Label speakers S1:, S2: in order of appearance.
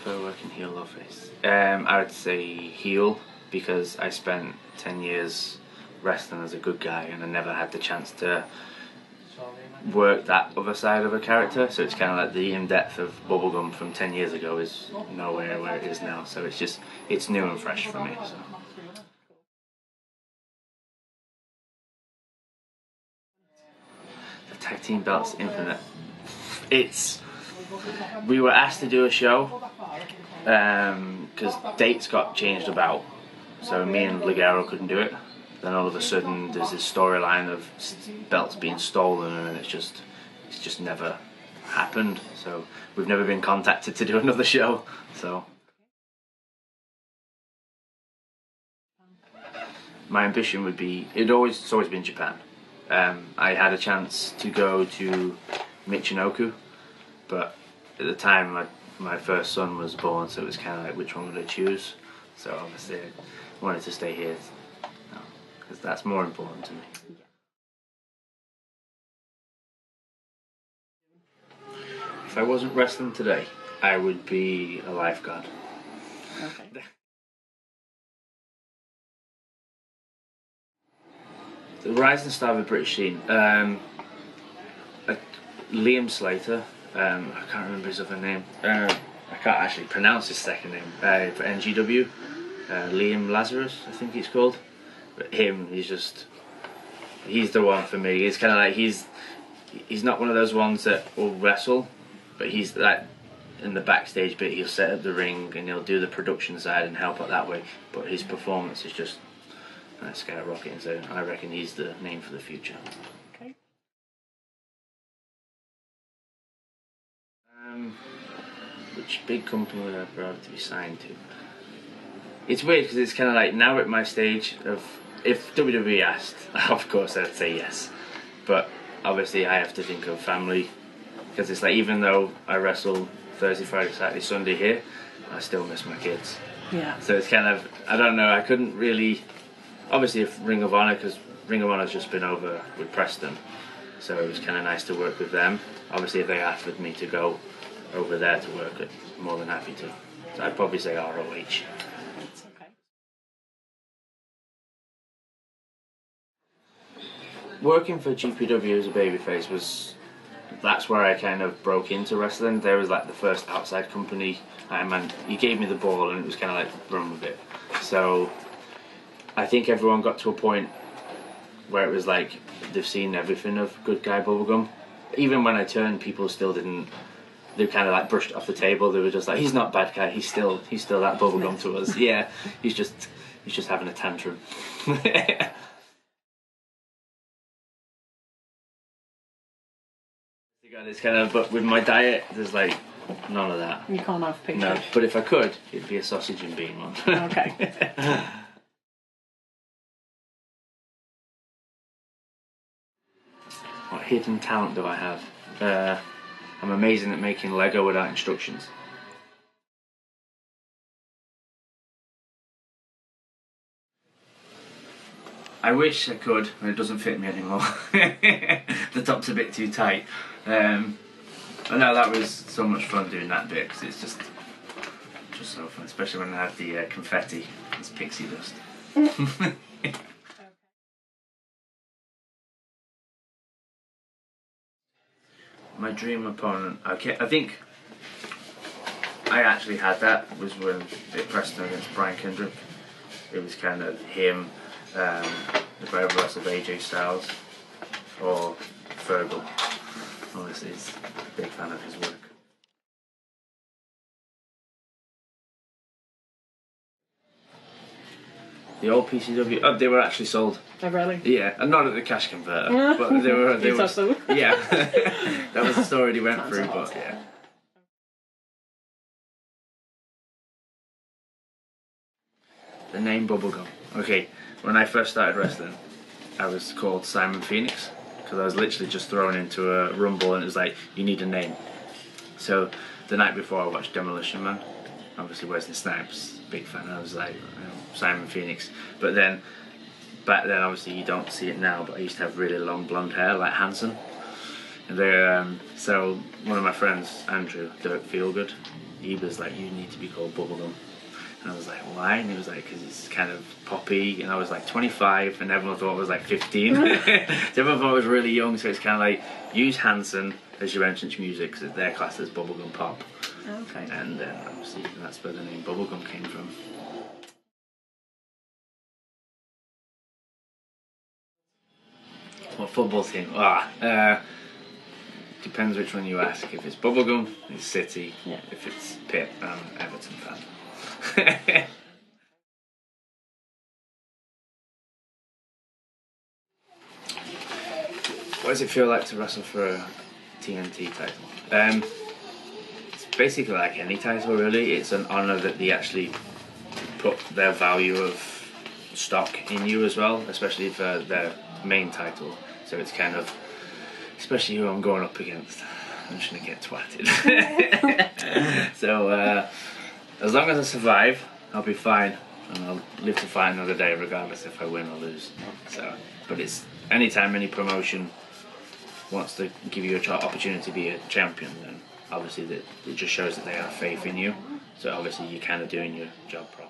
S1: prefer working heel or face? I would say heel, because I spent 10 years wrestling as a good guy and I never had the chance to work that other side of a character, so it's kind of like the in-depth of Bubblegum from 10 years ago is nowhere where it is now, so it's new and fresh for me. So. The tag team belts infinite. We were asked to do a show because dates got changed about, so me and Ligero couldn't do it. Then all of a sudden there's this storyline of belts being stolen, and it's just never happened. So we've never been contacted to do another show. So my ambition would be, it's always been Japan. I had a chance to go to Michinoku, but at the time my first son was born, so it was kind of like, which one would I choose? So obviously I wanted to stay here, because that's more important to me. If I wasn't wrestling today, I would be a lifeguard. Okay. The rising star of the British scene. Liam Slater. I can't remember his other name. I can't actually pronounce his second name. For NGW, Liam Lazarus, I think he's called. But him, he's the one for me. It's kind of like he's not one of those ones that will wrestle, but he's like in the backstage bit. He'll set up the ring and he'll do the production side and help out that way. But his performance is just skyrocketing. So I reckon he's the name for the future. Okay. Which big company would I prefer to be signed to? It's weird because it's kind of like, now at my stage of, if WWE asked, of course I'd say yes, but obviously I have to think of family, because it's like, even though I wrestle Thursday, Friday, Saturday, Sunday here, I still miss my kids. Yeah. So it's kind of, I don't know, I couldn't really, obviously if Ring of Honor, because Ring of Honor's just been over with Preston, so it was kind of nice to work with them. Obviously if they offered me to go over there to work, I'm more than happy to. So I'd probably say ROH. Working for GPW as a babyface that's where I kind of broke into wrestling. There was like the first outside company, and he gave me the ball and it was kind of like, run with it. So I think everyone got to a point where it was like, they've seen everything of Good Guy Bubblegum. Even when I turned, people still didn't, they kind of like brushed it off the table. They were just like, he's not bad guy, he's still that Bubblegum to us. Yeah, he's just having a tantrum. It's kind of, but with my diet, there's like none of that.
S2: You can't have pictures.
S1: No, but if I could, it'd be a sausage and bean one.
S2: Okay.
S1: What hidden talent do I have? I'm amazing at making Lego without instructions. I wish I could, but it doesn't fit me anymore. The top's a bit too tight. I know that was so much fun doing that bit, because it's just so fun, especially when I have the confetti. It's pixie dust. My dream opponent, okay, I think I actually had that, was when it Preston against Brian Kendrick. It was kind of him, if I ever wrestled AJ Styles or Fergal. Honestly, he's a big fan of his work. The old PCW, oh, they were actually sold.
S2: Oh, really?
S1: Yeah, and not at the cash converter, but they were. Yeah, that was the story he went through, but yeah. The name Bubblegum. Okay, when I first started wrestling, I was called Simon Phoenix, because I was literally just thrown into a rumble and it was like, you need a name. So the night before I watched Demolition Man, obviously Wesley Snipes, big fan, I was like, Simon Phoenix. But then, back then obviously you don't see it now, but I used to have really long blonde hair like Hanson. So one of my friends, Andrew, Dirk Feelgood, he was like, "You need to be called Bubblegum." And I was like, "Why?" And he was like, "Because it's kind of poppy." And I was like 25, and everyone thought I was like 15. So everyone thought I was really young. So it's kind of like, use Hanson as your entrance music, because their class is bubblegum pop.
S2: Okay.
S1: And obviously that's where the name Bubblegum came from. What football team? Depends which one you ask. If it's Bubblegum, it's City.
S2: Yeah.
S1: If it's Pip, I'm Everton fan. What does it feel like to wrestle for a TNT title? It's basically like any title, really. It's an honour that they actually put their value of stock in you as well, especially for their main title. So it's kind of, especially who I'm going up against, I'm just gonna get twatted. So as long as I survive, I'll be fine, and I'll live to fight another day, regardless if I win or lose. So, but it's anytime any promotion wants to give you an opportunity to be a champion, then obviously it just shows that they have faith in you. So obviously you're kind of doing your job properly.